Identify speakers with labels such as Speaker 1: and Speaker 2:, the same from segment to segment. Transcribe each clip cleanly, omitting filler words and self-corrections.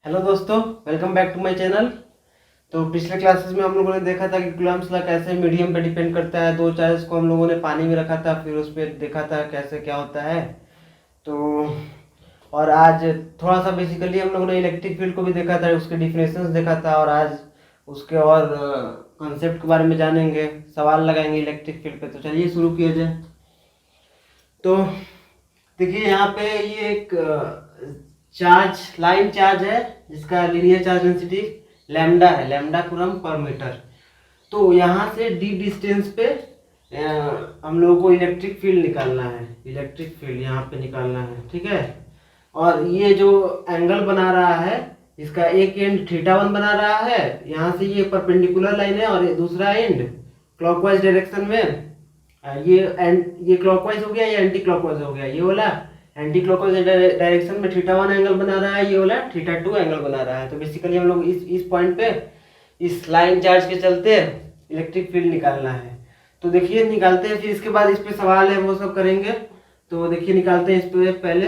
Speaker 1: Hello दोस्तों, welcome back to my channel. तो पिछले क्लासेस में हम लोगों ने देखा था कि कूलम्ब्स लॉ कैसे मीडियम पे डिपेंड करता है। दो चार्ज को हम लोगों ने पानी में रखा था, फिर उस पर देखा था कैसे क्या होता है। तो और आज थोड़ा सा बेसिकली हम लोगों ने इलेक्ट्रिक फील्ड को भी देखा था, उसके डिफिनेशंस देखा था, और आज उसके और कॉन्सेप्ट के बारे में जानेंगे, सवाल लगाएंगे इलेक्ट्रिक फील्ड पे। तो चलिए शुरू किया जाए। तो देखिए यहाँ पे ये एक चार्ज लाइन चार्ज है जिसका लीनियर चार्ज डेंसिटी लैम्डा है, लैम्डा कूलम्ब पर मीटर। तो यहाँ से डी डिस्टेंस पे हम लोगों को इलेक्ट्रिक फील्ड निकालना है, इलेक्ट्रिक फील्ड यहाँ पे निकालना है, ठीक है। और ये जो एंगल बना रहा है इसका एक एंड थीटा 1 बना रहा है, यहाँ से ये परपेंडिकुलर लाइन है, और ये दूसरा एंड क्लॉकवाइज डायरेक्शन में ये क्लॉकवाइज हो गया, ये एंटी क्लॉकवाइज हो गया। ये वाला एंटी क्लॉकवाइज डायरेक्शन में थीटा 1 एंगल बना रहा है, ये वाला थीटा 2 एंगल बना रहा है। तो बेसिकली हम लोग इस पॉइंट पे इस लाइन चार्ज के चलते इलेक्ट्रिक फील्ड निकालना है। तो देखिए निकालते हैं, फिर इसके बाद इस पे सवाल है वो सब करेंगे। तो देखिए निकालते हैं इस पे पहले,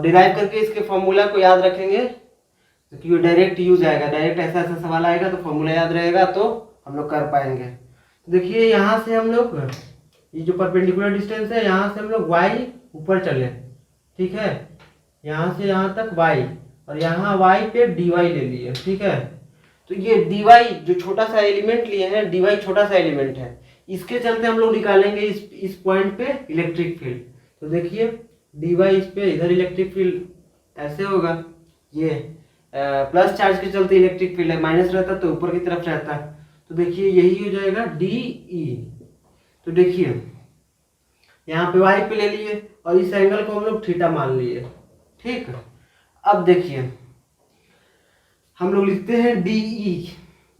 Speaker 1: डिराइव करके इसके फॉर्मूला को याद रखेंगे, क्योंकि डायरेक्ट यूज आएगा, डायरेक्ट ऐसा ऐसा सवाल आएगा तो फॉर्मूला याद रहेगा तो हम लोग कर पाएंगे। तो देखिए यहाँ से हम लोग ये जो परपेंडिकुलर डिस्टेंस है यहाँ से हम लोग y ऊपर चले, ठीक है, यहाँ से यहाँ तक y, और यहाँ y पे dy ले लिए, ठीक है। तो ये dy जो छोटा सा एलिमेंट लिए हैं, dy छोटा सा एलिमेंट है, इसके चलते हम लोग निकालेंगे इस पॉइंट पे इलेक्ट्रिक फील्ड। तो देखिए dy इस पे, इधर इलेक्ट्रिक फील्ड ऐसे होगा, ये प्लस चार्ज के चलते इलेक्ट्रिक फील्ड है, माइनस रहता तो ऊपर की तरफ रहता। तो देखिए यही हो जाएगा डी। तो देखिए यहाँ पे y पे ले लिए और इस एंगल को हम लोग थीटा मान लिए, ठीक। अब देखिए हम लोग लिखते हैं डी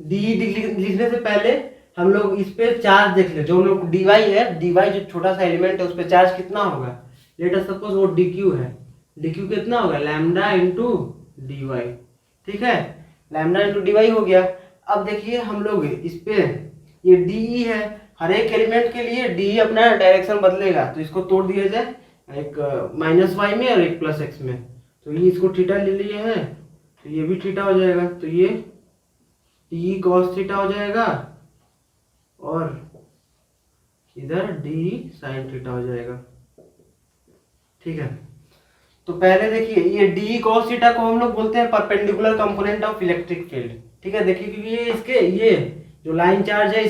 Speaker 1: लिखने से पहले हम लोग इस पे चार्ज देख ले, जो हम लोग dy है, dy जो छोटा सा एलिमेंट है उस पे चार्ज कितना होगा। लेट अस सपोज वो dq है, dq कितना होगा, लैम्डा इंटू dy, ठीक है, लैम्डा इंटू dy हो गया। अब देखिए हम लोग इस पे ये डी है, हर एक एलिमेंट के लिए डी अपना डायरेक्शन बदलेगा, तो इसको तोड़ दिया जाए, एक माइनस वाई में और एक प्लस एक्स में। तो ये इसको थीटा ले लिए हैं, तो ये भी थीटा हो जाएगा, तो ये डी कॉस थीटा हो जाएगा, और इधर डी साइन थीटा हो जाएगा, ठीक है। तो पहले देखिए ये डी कॉस थीटा को हम लोग बोलते हैं perpendicular component of electric field, ठीक है। देखिए क्योंकि ये इसके ये जो लाइन चार्ज है ये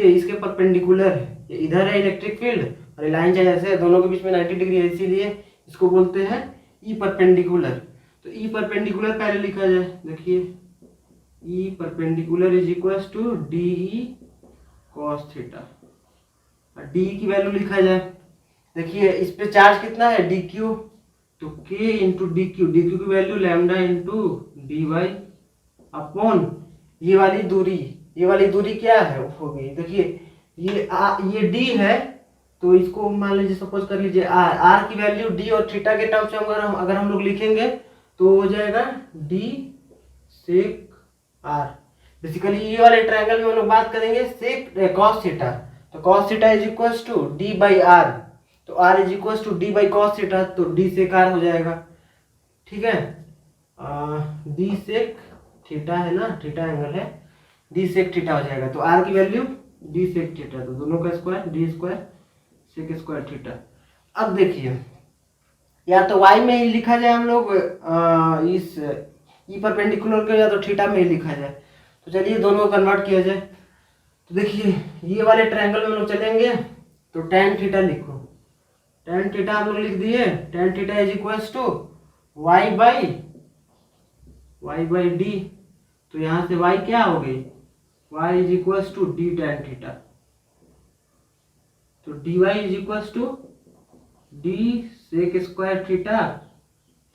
Speaker 1: इसके परपेंडिकुलर है, ये इधर है इलेक्ट्रिक फील्ड, और ये लाइन चार्ज ऐसे है, दोनों के बीच में 90 डिग्री है, इसीलिए इसको बोलते हैं ई परपेंडिकुलर। तो ई परपेंडिकुलर पहले लिखा जाए, देखिए E perpendicular is equal to D E cos theta, D की वैल्यू लिखा जाए। देखिए इस पे चार्ज कितना है, डी क्यू, तो k into d q, d q की value lambda into d y upon ये वाली दूरी क्या है होगी। देखिए ये डी है, तो इसको मान लीजिए सपोज कर लीजिए आर की वैल्यू डी और थीटा के टर्म्स में अगर हम लोग लिखेंगे तो हो जाएगा डी सेक आर। बेसिकली ये वाले ट्रायंगल में हम लोग बात करेंगे सेक कॉस थीटा, तो cos theta is equal to d by r, तो r is equal to d by cos theta, तो डी सेक आर हो जाएगा, ठीक है। डी सेक थीटा है ना, थीटा एंगल है, डी सेक थीटा हो जाएगा, तो आर की वैल्यू डी सेक थीटा, तो दोनों का square D square sec square theta. अब देखिए या तो y में ही लिखा जाए हम लोग इस ई परपेंडिकुलर को, या तो थीटा में ही लिखा जाए। तो चलिए दोनों को कन्वर्ट किया जाए। तो देखिए ये वाले ट्रायंगल में हम लोग चलेंगे, तो tan थीटा लिखो, tan थीटा हम लोग लिख दिए, tan theta is equal to y by D. तो यहाँ से y क्या हो गई, y is equal to D tan theta, तो dy is equal to D sec square theta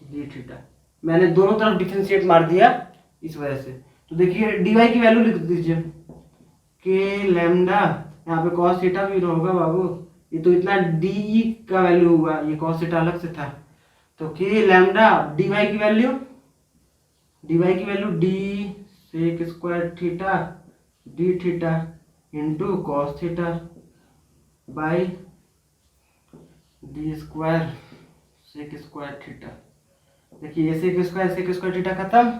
Speaker 1: D theta. मैंने दोनों तरफ डिफरेंशिएट मार दिया इस वजह से। तो देखिए dy की वैल्यू लिख दीजिए, के लैम्डा, यहाँ पे cos थीटा भी होगा बाबू, ये तो इतना डी का वैल्यू हुआ, ये cos थीटा अलग से था, तो के लैम्डा dy की value D sec square theta D theta into cos theta by D square sec square theta. देखिए ऐसे स्क्वायर थीटा खत्म।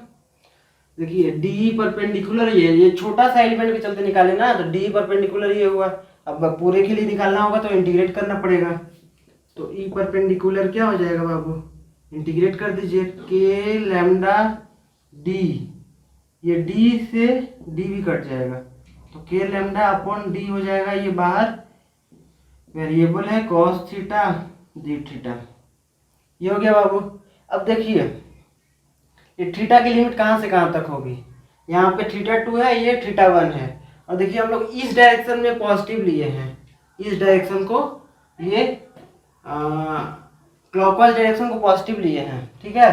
Speaker 1: देखिए डी परपेंडिकुलर ये छोटा सा एलिमेंट के चलते निकाले ना, तो डी परपेंडिकुलर ये हुआ। अब पूरे के लिए निकालना होगा तो इंटीग्रेट करना पड़ेगा। तो ई परपेंडिकुलर क्या हो जाएगा बाबू, इंटीग्रेट कर दीजिए, के लैम्डा डी, ये डी से डी भी कट जाएगा, तो के लैम्डा अपॉन डी हो जाएगा, ये बाहर वेरिएबल है कॉस थीटा डी थीटा। ये हो गया बाबू। अब देखिए ये थीटा की लिमिट कहाँ से कहाँ तक होगी, यहाँ पे थीटा 2 है, ये थीटा 1 है, और देखिए हम लोग इस डायरेक्शन में पॉजिटिव लिए हैं, इस डायरेक्शन को ये क्लॉकवाइज डायरेक्शन को पॉजिटिव लिए हैं, ठीक है,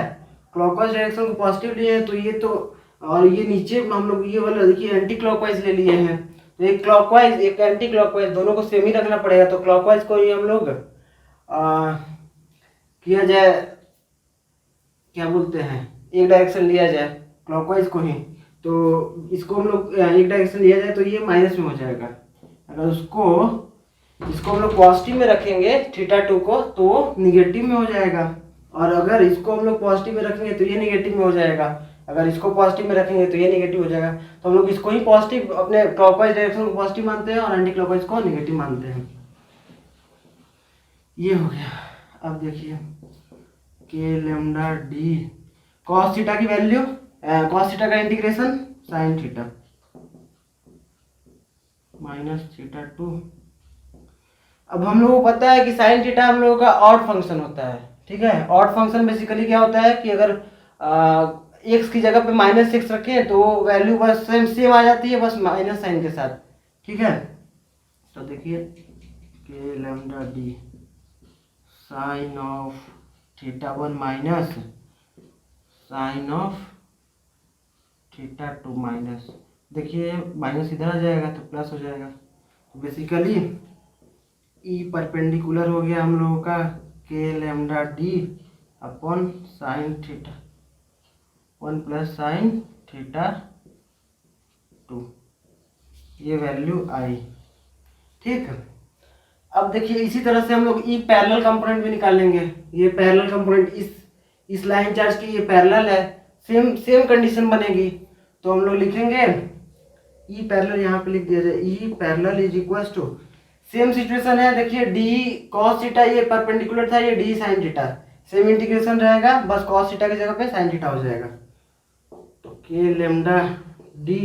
Speaker 1: क्लॉकवाइज डायरेक्शन को पॉजिटिव लिए हैं, तो ये तो, और ये नीचे हम लोग ये वाला देखिए एंटी क्लॉकवाइज ले लिए हैं, तो एक क्लॉकवाइज एक एंटी क्लॉकवाइज दोनों को सेम ही रखना पड़ेगा। तो क्लॉकवाइज को ही हम लोग किया जाए, क्या बोलते हैं, एक डायरेक्शन लिया जाए क्लॉकवाइज को ही, तो इसको हम लोग एक डायरेक्शन लिया जाए तो ये माइनस में हो जाएगा। अगर इसको हम लोग पॉजिटिव में रखेंगे थीटा 2 को तो निगेटिव में हो जाएगा, और अगर इसको हम लोग पॉजिटिव में रखेंगे तो ये निगेटिव में हो जाएगा, अगर इसको पॉजिटिव में रखेंगे तो ये निगेटिव हो जाएगा। तो हम लोग इसको ही पॉजिटिव, अपने क्लॉकवाइज डायरेक्शन को पॉजिटिव मानते हैं और एंटी क्लॉकवाइज को निगेटिव मानते हैं। ये हो गया। अब देखिए K lambda D cos theta की वैल्यू, कॉस थीटा का integration sine theta minus theta 2। अब हम लोगों को पता है कि साइन थीटा हम लोगों का ऑड फंक्शन होता है, ठीक है। ऑड फंक्शन बेसिकली क्या होता है कि अगर एक्स की जगह पे -6 रखें तो वैल्यू बस सेम आ जाती है, बस माइनस साइन के साथ, ठीक है। तो देखिए K lambda D sine of theta 1 minus sine of theta 2 minus, देखिए माइनस इधर आ जाएगा तो प्लस हो जाएगा। तो बेसिकली ई परपेंडिकुलर हो गया हम लोगों का के lambda D upon sine theta 1 plus sign theta 2, ये वैल्यू आई, ठीक। अब देखिए इसी तरह से हम लोग ई पैरेलल कंपोनेंट भी निकालेंगे। ये पैरेलल कंपोनेंट इस लाइन चार्ज की ये पैरेलल है, सेम कंडीशन बनेगी, तो हम लोग लिखेंगे ई पैरेलल, यहाँ पे लिख दिया जाए E parallel is equal to, same situation है, देखिए डी कॉस थीटा ये परपेंडिकुलर था, ये D sine theta, same integration रहेगा, बस कॉस थीटा की जगह पे साइन थीटा हो जाएगा। तो K lambda D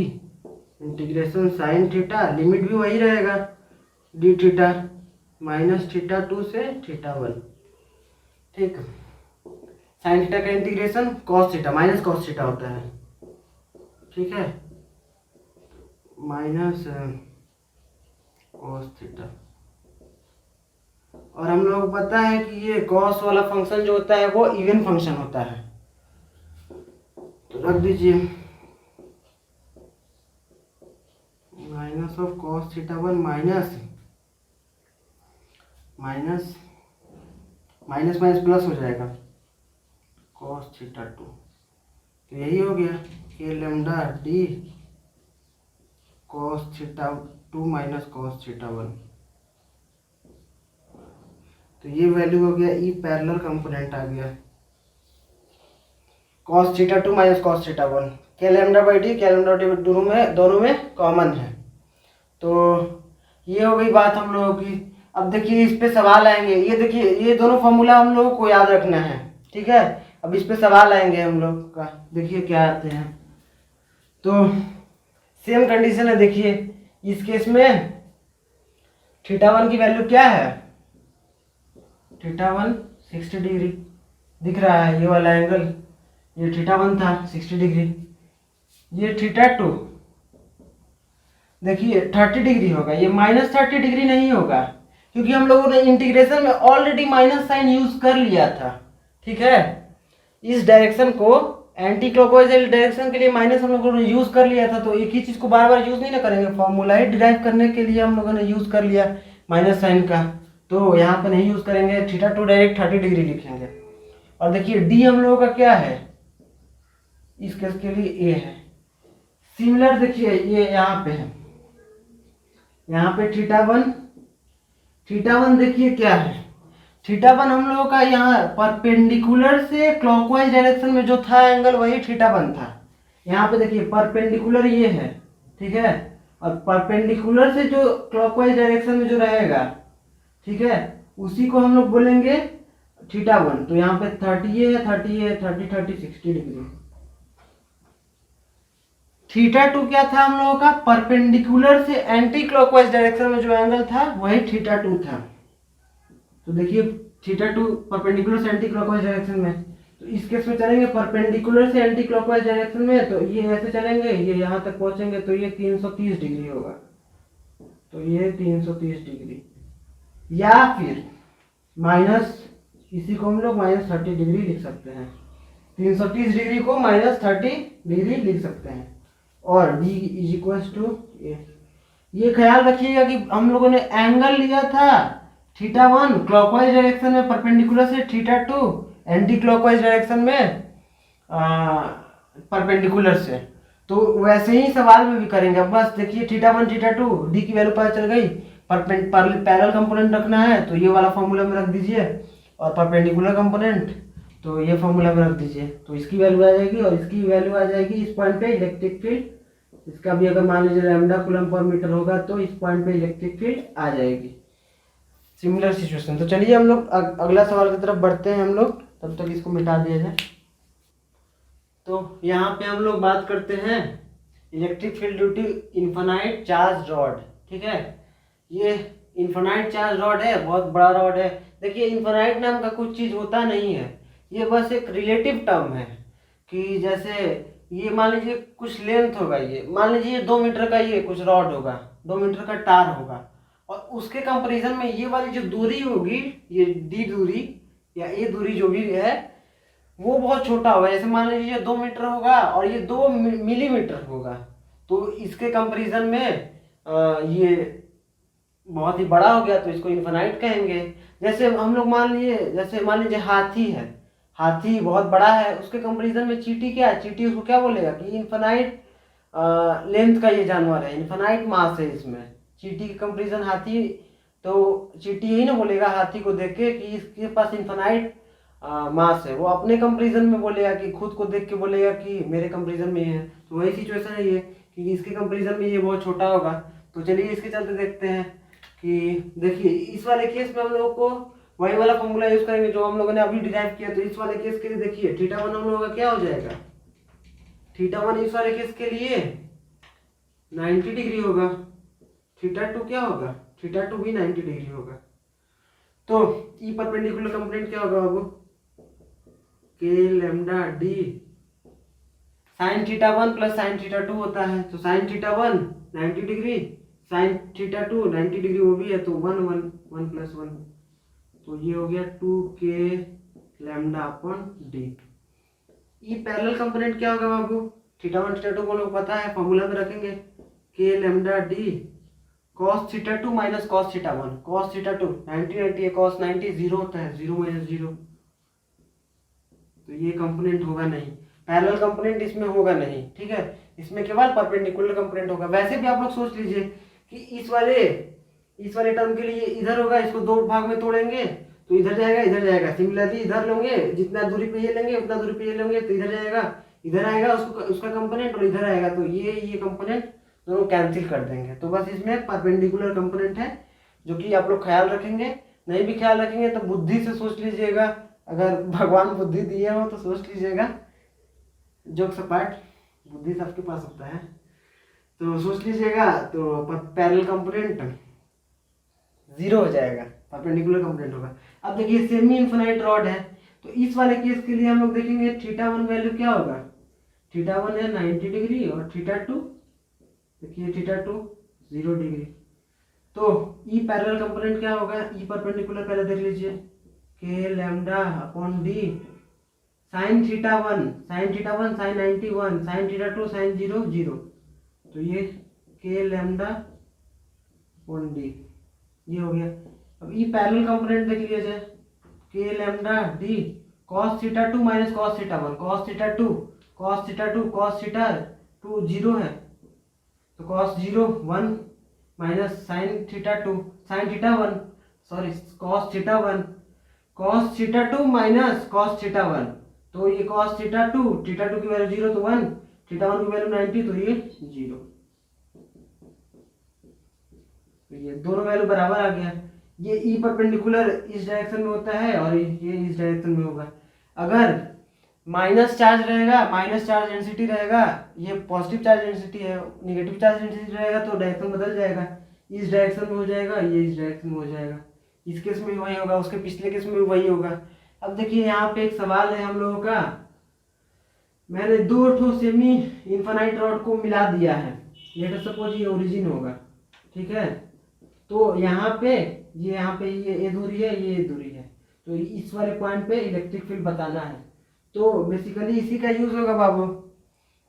Speaker 1: integration sine theta, limit भी वही रहेगा डी थीटा माइनस थीटा 2 से थीटा 1, ठीक। साइन थीटा का integration cos theta minus cos theta होता है, ठीक है, माइनस कॉस थीटा। और हम लोग पता है कि ये कॉस वाला फंक्शन जो होता है वो इवन फंक्शन होता है, तो रख दीजिए minus of cos theta 1 minus minus minus minus plus हो जाएगा कॉस थीटा 2, तो यही हो गया के lambda D cos theta 2 minus cos theta 1, तो ये वैल्यू हो गया ई पैरेलल कंपोनेंट आ गया cos theta 2 minus cos theta 1, के लैम्डा बाई डी, के लैम्डा डी दोनों में कॉमन है। तो ये हो गई बात हम लोगों की। अब देखिए इस पे सवाल आएंगे, ये देखिए ये दोनों फॉर्मूला हम लोगों को याद रखना है, ठीक है। अब इस पे सवाल आएंगे हम लोग का, देखिए क्या आते हैं। तो सेम कंडीशन है, देखिए इस केस में थीटा 1 की वैल्यू क्या है, थीटा 1 60 डिग्री दिख रहा है, ये वाला एंगल, ये थीटा 1 था 60 डिग्री, ये थीटा 2 देखिए 30 डिग्री होगा, ये -30 डिग्री नहीं होगा, क्योंकि हम लोगों ने इंटीग्रेशन में ऑलरेडी माइनस साइन यूज कर लिया था, ठीक है। इस डायरेक्शन को एंटी क्लॉकवाइज डायरेक्शन के लिए माइनस हम लोगों ने यूज कर लिया था, तो एक ही चीज को बार बार यूज नहीं ना करेंगे, फॉर्मूला ही डिराइव करने के लिए हम लोगों ने यूज कर लिया माइनस साइन का, तो यहाँ पे नहीं यूज करेंगे, थीटा 2 डायरेक्ट 30 डिग्री लिखेंगे। और देखिए डी हम लोगों का क्या है, इस केस के लिए ए है, सिमिलर देखिए ये यहाँ पे है, यहाँ पे थीटा 1 देखिए क्या है, थीटा 1 हम लोगों का यहाँ परपेंडिकुलर से क्लॉकवाइज डायरेक्शन में जो था एंगल वही थीटा 1 था। यहाँ पे देखिए परपेंडिकुलर ये है, ठीक है, और परपेंडिकुलर से जो क्लॉकवाइज डायरेक्शन में जो रहेगा, ठीक है, उसी को हम लोग बोलेंगे थीटा 1। तो यहाँ पे 30 है, 30 है, 30 30 60 डिग्री। थीटा 2 क्या था हम लोगों का, परपेंडिकुलर से एंटी क्लॉकवाइज डायरेक्शन में जो एंगल था वही थीटा 2 था। तो देखिए थीटा 2 परपेंडिकुलर से एंटी क्लॉकवाइज डायरेक्शन में, तो इस केस में चलेंगे परपेंडिकुलर से एंटी क्लॉकवाइज डायरेक्शन में, तो ये ऐसे चलेंगे, ये यहाँ तक पहुंचेंगे, तो ये 330 डिग्री होगा। तो ये 330 डिग्री, या फिर माइनस, इसी को हम लोग -30 डिग्री लिख सकते हैं। 330 डिग्री को -30 डिग्री लिख सकते हैं। और d इज इक्वल टू ये ख्याल रखिएगा कि हम लोगों ने एंगल लिया था थीटा 1 क्लॉकवाइज डायरेक्शन में परपेंडिकुलर से, थीटा 2 एंटी क्लॉकवाइज डायरेक्शन में परपेंडिकुलर से। तो वैसे ही सवाल में भी करेंगे। अब बस देखिए थीटा 1 थीटा 2 डी की वैल्यू पता चल गई, पैरेलल कंपोनेंट रखना है तो ये वाला फॉर्मूला में रख दीजिए, और परपेंडिकुलर कंपोनेंट तो ये फॉर्मूला में रख दीजिए। तो इसकी वैल्यू आ जाएगी और इसकी वैल्यू आ जाएगी इस पॉइंट पे इलेक्ट्रिक फील्ड। इसका भी अगर मान लीजिए लैम्डा कूलम पर मीटर होगा तो इस पॉइंट पे इलेक्ट्रिक फील्ड आ जाएगी। Similar situation. तो चलिए हम लोग अगला सवाल की तरफ बढ़ते हैं हम लोग, तब तक इसको मिटा दिया जाए। तो यहाँ पे हम लोग बात करते हैं electric field due to infinite charge rod. ठीक है, ये इन्फिनाइट चार्ज रॉड है, बहुत बड़ा रॉड है। देखिए इन्फिनाइट नाम का कुछ चीज़ होता नहीं है, ये बस एक रिलेटिव टर्म है कि जैसे ये मान लीजिए कुछ लेंथ होगा, ये मान लीजिए 2 मीटर का ये कुछ रॉड होगा, 2 मीटर का तार होगा, और उसके कंपैरिजन में ये वाली जो दूरी होगी, ये डी दूरी या ए दूरी जो भी है वो बहुत छोटा होगा। जैसे मान लीजिए 2 मीटर होगा और ये 2 मिलीमीटर होगा, तो इसके कंपैरिजन में ये बहुत ही बड़ा हो गया, तो इसको इन्फिनाइट कहेंगे। जैसे हम लोग मान लीजिए हाथी है, हाथी बहुत बड़ा है, उसके कंपैरिजन में चींटी क्या है, चींटी उसको क्या बोलेगा कि इन्फिनाइट लेंथ का ये जानवर है, इन्फिनाइट मास है इसमें। चींटी के कंपैरिजन हाथी, तो चींटी यही ना बोलेगा हाथी को देख के कि इसके पास इन्फिनाइट मास है, वो अपने कंपैरिजन में बोलेगा कि खुद को देख के बोलेगा कि मेरे कंपैरिजन में है। तो वही सिचुएशन है ये कि इसके कंपैरिजन में ये बहुत छोटा होगा। तो चलिए इसके चलते देखते हैं कि देखिए इस वाले केस में हम लोगों को वही वाला फॉर्मूला यूज करेंगे जो हम लोगों ने अभी डिराइव किया। तो इस वाले केस के लिए देखिए थीटा 1 हम लोगों का क्या हो जाएगा, थीटा 1 इस वाले केस के लिए 90 डिग्री होगा, थीटा 2 क्या होगा, थीटा 2 भी 90 डिग्री होगा। तो ई परपेंडिकुलर कंपोनेंट क्या होगा बाबू, के lambda D sine theta 1 plus sign theta 2 होता है। तो sign theta 1 90 degree, sign theta 2 90 degree वो भी है, तो 1 1 1 प्लस 1, तो ये हो गया 2k लैम्डा अपॉन डी। ये पैरेलल कंपोनेंट क्या होगा बाबू, थीटा 1 थीटा 2 को लोग पता है, फॉर्मूला में रखेंगे k lambda D cos theta 2 minus cos theta 1। cos theta 2 90 90 है, cos 90 0 होता है, 0 माइनस 0, तो ये कंपोनेंट होगा नहीं, पैरेलल कंपोनेंट इसमें होगा नहीं। ठीक है, इसमें केवल परपेंडिकुलर कंपोनेंट होगा। वैसे भी आप लोग सोच लीजिए कि इस वाले टर्म के लिए इधर होगा, इसको 2 भाग में तोड़ेंगे तो इधर जाएगा इधर जाएगा। सिमिलरली इधर लेंगे, जितना दूरी पे ये लेंगे उतना दूरी पे ये लेंगे, तो इधर जाएगा इधर आएगा उसका कंपोनेंट, और इधर आएगा, तो ये कंपोनेंट दोनों कैंसिल कर देंगे। तो बस इसमें परपेंडिकुलर कंपोनेंट है जो कि आप लोग ख्याल रखेंगे। नहीं भी ख्याल रखेंगे तो बुद्धि से सोच लीजिएगा, अगर भगवान बुद्धि दिए हो तो सोच लीजिएगा, जोक्स अपार्ट, बुद्धि सबके पास होता है, तो सोच लीजिएगा। तो पैरेलल कंपोनेंट 0 हो जाएगा, परपेंडिकुलर कंपोनेंट होगा। अब देखिए सेमी इन्फिनाइट रॉड है, तो इस वाले केस के लिए हम लोग देखेंगे थीटा 1 वैल्यू क्या होगा, थीटा 1 है 90 डिग्री और थीटा 2 देखिए थीटा 2 0 डिग्री। तो ई पैरेलल कंपोनेंट क्या होगा, ई परपेंडिकुलर पहले देख लीजिए, K lambda upon D sine theta 1 sine 90 1 sine theta 2 sine 0 0, तो ये के लैम्डा अपॉन डी ये हो गया। अब ई पैरेलल कंपोनेंट देख लिया जाए, के lambda D cos theta 2 minus cos theta 1, cos theta 2 cos theta 2 cos theta 2 0 है, तो cos 0 1 minus sign theta 1 cos theta 1 cos theta 2 minus cos theta 1। तो ये कॉस थीटा 2 की वैल्यू 0 तो 1, थीटा 1 की वैल्यू 90 तो ये 0। तो ये दोनों वैल्यू बराबर आ गया। ये ई परपेंडिकुलर इस डायरेक्शन में होता है और ये इस डायरेक्शन में होगा। अगर माइनस चार्ज रहेगा, माइनस चार्ज डेंसिटी रहेगा, ये पॉजिटिव चार्ज डेंसिटी है, निगेटिव चार्ज डेंसिटी रहेगा तो डायरेक्शन बदल जाएगा। इस डायरेक्शन में हो जाएगा, ये इस डायरेक्शन में हो जाएगा। इस केस में वही होगा, उसके पिछले केस में वही होगा। अब देखिए यहाँ पे एक सवाल है हम लोगों का। मैंने दो ठो सेमी इनफाइनाइट रॉड को मिला दिया है। लेट अस सपोज ये ओरिजिन होगा, ठीक है। तो यहाँ पे ये ए दूरी है, ये दूरी है। तो इस वाले पॉइंट पे इलेक्ट्रिक फील्ड बताना है। तो बेसिकली इसी का यूज होगा बाबू।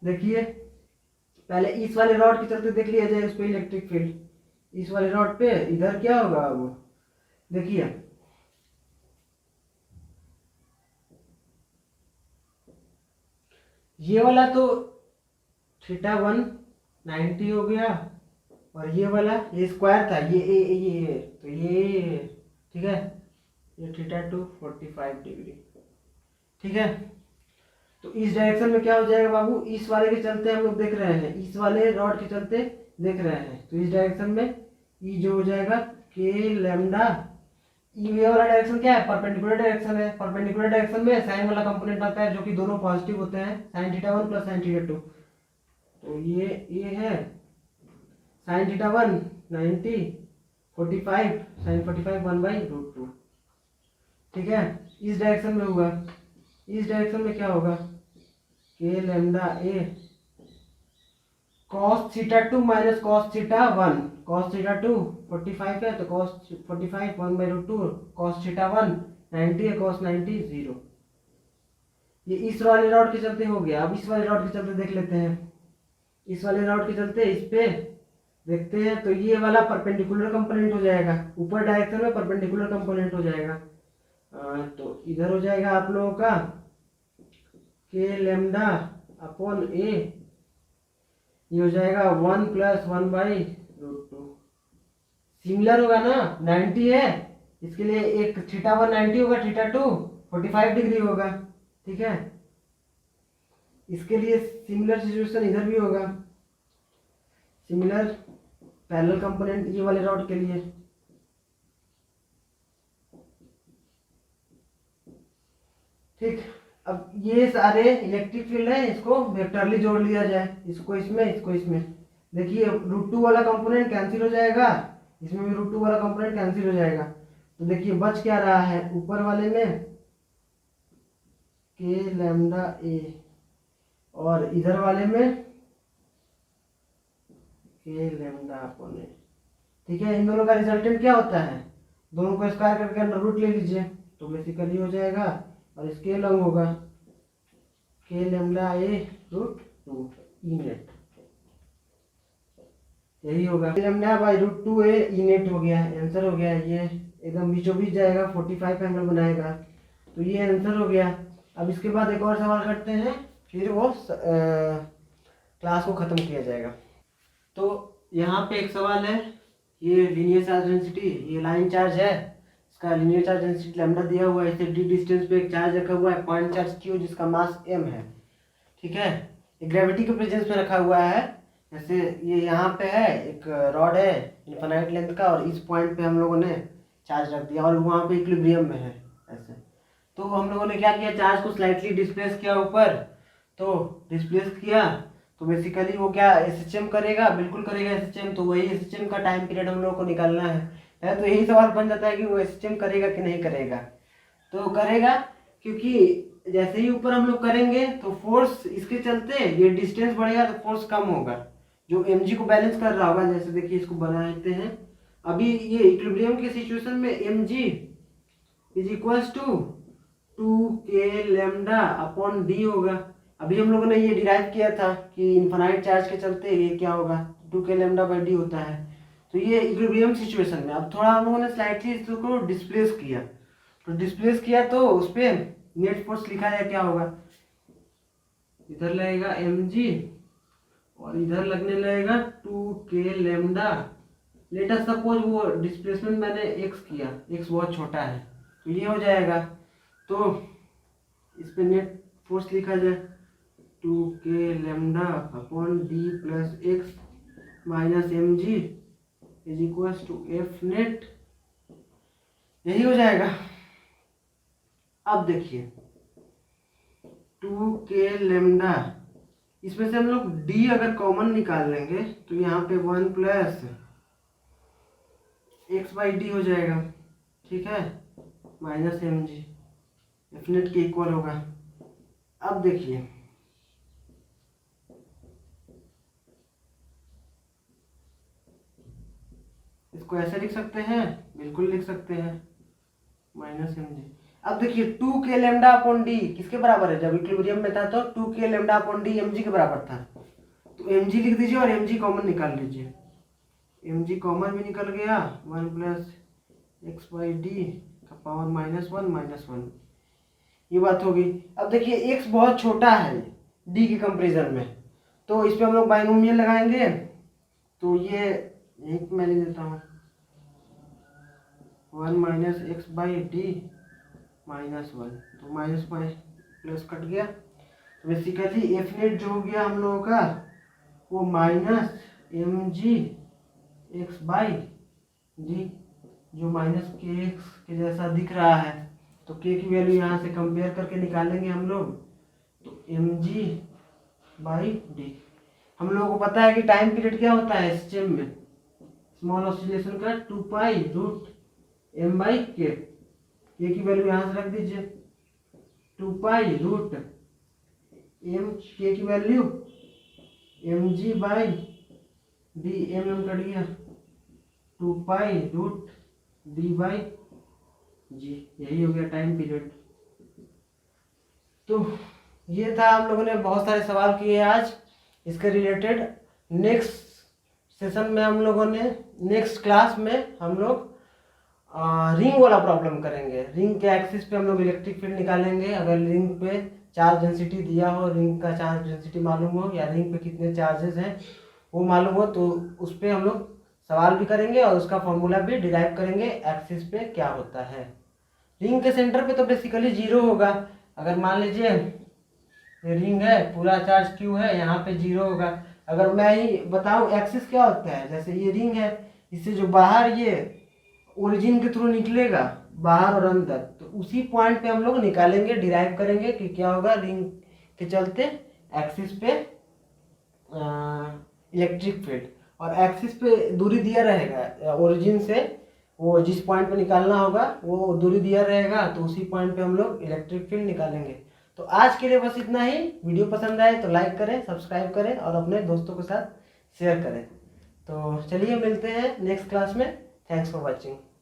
Speaker 1: देखिए पहले इस वाले रॉड के चलते देख लिया जाए उस पर इलेक्ट्रिक फील्ड। इस वाले रॉड पे इधर क्या होगा बाबू, देखिए ये वाला तो थीटा 1 90 हो गया, और ये वाला ये स्क्वायर था, ये तो ये ठीक है, ये थीटा 2 45 डिग्री, ठीक है। तो इस डायरेक्शन में क्या हो जाएगा बाबू, इस वाले के चलते हम लोग देख रहे हैं, इस वाले रॉड के चलते देख रहे हैं। तो इस डायरेक्शन में ई जो हो जाएगा के लैम्डा, ये वाला डायरेक्शन क्या है, परपेंडिकुलर डायरेक्शन है। परपेंडिकुलर डायरेक्शन में साइन वाला कंपोनेंट आता है जो कि दोनों पॉजिटिव होते हैं, sign theta 1 plus sign theta 2। तो ये है साइन थीटा 1 90 45 साइन 45 1/√2, ठीक है। इस डायरेक्शन में होगा, इस डायरेक्शन में क्या होगा, के लैम्डा ए cos theta 2 minus cos theta 1। cos theta 2 45 है तो cos 45 1/√2, cos थीटा 1 90 है, cos 90 0। ये इस वाले रॉड के चलते हो गया। अब इस वाले रॉड के चलते देख लेते हैं। इस वाले रॉड के चलते इस पे देखते हैं, तो ये वाला परपेंडिकुलर कंपोनेंट हो जाएगा, ऊपर डायरेक्शन में परपेंडिकुलर कंपोनेंट हो जाएगा। तो इधर हो जाएगा आप लोगों का के लैम्डा अपॉन ए, ये हो जाएगा 1 + 1/√2। सिमिलर होगा ना, 90 है, इसके लिए एक थीटा 1 90 होगा, थीटा 2 45 डिग्री होगा, ठीक है। इसके लिए सिमिलर सिचुएशन इधर भी होगा, सिमिलर पैरेलल कंपोनेंट ये वाले रॉड के लिए, ठीक। अब ये सारे इलेक्ट्रिक फील्ड है, इसको वेक्टरली जोड़ लिया जाए, इसको इसमें, इसको इसमें। देखिए √2 वाला कंपोनेंट कैंसिल हो जाएगा, इसमें भी √2 वाला कंपोनेंट कैंसिल हो जाएगा। तो देखिए बच क्या रहा है, ऊपर वाले में के लैम्डा ए, और इधर वाले में के लैम्डा अपॉन ए, ठीक है। इन दोनों का रिजल्टेंट क्या होता है, दोनों को स्क्वायर करके अंडर रूट ले लीजिए, तो बेसिकली हो जाएगा, और इसके लंग होगा के लैम्डा ए√2 ई नेट, यही होगा। के लैम्डा √2 ए ई नेट हो गया, आंसर हो गया। ये एकदम बीचों बीच जाएगा, 45 एंगल बनाएगा, तो ये आंसर हो गया। अब इसके बाद एक और सवाल करते हैं, फिर वो क्लास को ख़त्म किया जाएगा। तो यहाँ पे एक सवाल है, ये लीनियर चार्ज डेंसिटी, ये लाइन चार्ज है, इसका लीनियर चार्ज डेंसिटी लैम्डा दिया हुआ है, इससे डी डिस्टेंस पे एक चार्ज रखा हुआ है, पॉइंट चार्ज क्यू, जिसका मास m है, ठीक है। ये ग्रेविटी के प्रेजेंस में रखा हुआ है। जैसे ये यहाँ पे है एक रॉड है इनफाइनाइट लेंथ का, और इस पॉइंट पे हम लोगों ने चार्ज रख दिया, और वहाँ पे इक्विलिब्रियम में है ऐसे। तो हम लोगों ने क्या किया, चार्ज को स्लाइटली डिस्प्लेस किया ऊपर, तो डिस्प्लेस किया तो बेसिकली वो क्या SHM करेगा, बिल्कुल करेगा SHM। तो वही SHM का टाइम पीरियड हम लोगों को निकालना है। तो यही सवाल बन जाता है कि वो SHM करेगा कि नहीं करेगा। तो करेगा, क्योंकि जैसे ही ऊपर हम लोग करेंगे तो फोर्स इसके चलते ये डिस्टेंस बढ़ेगा तो फोर्स कम होगा, जो mg को बैलेंस कर रहा होगा। जैसे देखिए इसको बना लेते हैं, अभी ये इक्विलिब्रियम के सिचुएशन में mg = 2k lambda upon D होगा। अभी हम लोगों ने ये डिराइव किया था कि इनफाइनाइट चार्ज के चलते ये क्या होगा, 2k लैम्डा/d होता है। तो ये इक्विलिब्रियम सिचुएशन में। अब थोड़ा हम लोगों ने स्लाइटली इसको डिस्प्लेस किया, तो डिस्प्लेस किया तो उस पर नेट फोर्स लिखा जाए, क्या होगा, इधर लगेगा mg और इधर लगने लगेगा 2k lambda. Let us suppose वो डिस्प्लेसमेंट मैंने x किया, x बहुत छोटा है, तो ये हो जाएगा। तो इस पे नेट फोर्स लिखा जाए 2k lambda upon D plus X minus M G is equal to F net, यही हो जाएगा। अब देखिए 2k लैम्डा, इसमें से हम लोग d अगर कॉमन निकाल लेंगे तो यहाँ पे 1 प्लस एक्स बाई डी हो जाएगा, ठीक है, minus M G F net के इक्वल होगा। अब देखिए इसको ऐसे लिख सकते हैं, बिल्कुल लिख सकते हैं, माइनस एम जी। अब देखिए 2k लैम्डा अपॉन डी किसके बराबर है, जब इक्विलिब्रियम में था तो 2k lambda upon D M G के बराबर था। तो एम जी लिख दीजिए और एम जी कॉमन निकाल लीजिए। एम जी कॉमन भी निकल गया, 1 प्लस एक्स बाई डी का पावर -1 ये बात होगी। अब देखिए एक्स बहुत छोटा है डी के कंपेरिजन में, तो इस पे हम लोग बाइनोमियल लगाएंगे। तो ये यही मैं लिख देता हूँ 1 माइनस एक्स बाई डी -1, तो माइनस प्लस कट गया। तो बेसिकली एफ नेट जो हो गया हम लोगों का वो minus M G X by D, जो माइनस के एक्स के जैसा दिख रहा है। तो के की वैल्यू यहाँ से कंपेयर करके निकालेंगे हम लोग, तो एम जी बाई डी। हम लोगों को पता है कि टाइम पीरियड क्या होता है एसएचएम में, स्मॉल ऑसिलेशन का 2 पाई रूट एम बाई के की वैल्यू यहाँ से रख दीजिए 2 पाई रूट एम के की value M G by D, M cut गया 2 pi root D by G, यही हो गया टाइम पीरियड। तो ये था, हम लोगों ने बहुत सारे सवाल किए आज इसके रिलेटेड। नेक्स्ट सेशन में हम लोगों ने, नेक्स्ट क्लास में हम लोग रिंग वाला प्रॉब्लम करेंगे। रिंग के एक्सिस पे हम लोग इलेक्ट्रिक फील्ड निकालेंगे। अगर रिंग पे चार्ज डेंसिटी दिया हो, रिंग का चार्ज डेंसिटी मालूम हो या रिंग पे कितने चार्जेस हैं वो मालूम हो, तो उस पर हम लोग सवाल भी करेंगे और उसका फॉर्मूला भी डिराइव करेंगे एक्सिस पे क्या होता है। रिंग के सेंटर पे तो बेसिकली 0 होगा। अगर मान लीजिए ये रिंग है, पूरा चार्ज क्यू है, यहाँ पे 0 होगा। अगर मैं ही बताऊं एक्सिस क्या होता है, जैसे ये रिंग है, इससे जो बाहर ये ओरिजिन के थ्रू निकलेगा बाहर और अंदर, तो उसी पॉइंट पे हम लोग निकालेंगे, डिराइव करेंगे कि क्या होगा रिंग के चलते एक्सिस पे इलेक्ट्रिक फील्ड। और एक्सिस पे दूरी दिया रहेगा ओरिजिन से, वो जिस पॉइंट पे निकालना होगा वो दूरी दिया रहेगा, तो उसी पॉइंट पे हम लोग इलेक्ट्रिक फील्ड निकालेंगे। तो आज के लिए बस इतना ही। वीडियो पसंद आए तो लाइक करें, सब्सक्राइब करें और अपने दोस्तों के साथ शेयर करें। तो चलिए मिलते हैं नेक्स्ट क्लास में। Thanks for watching.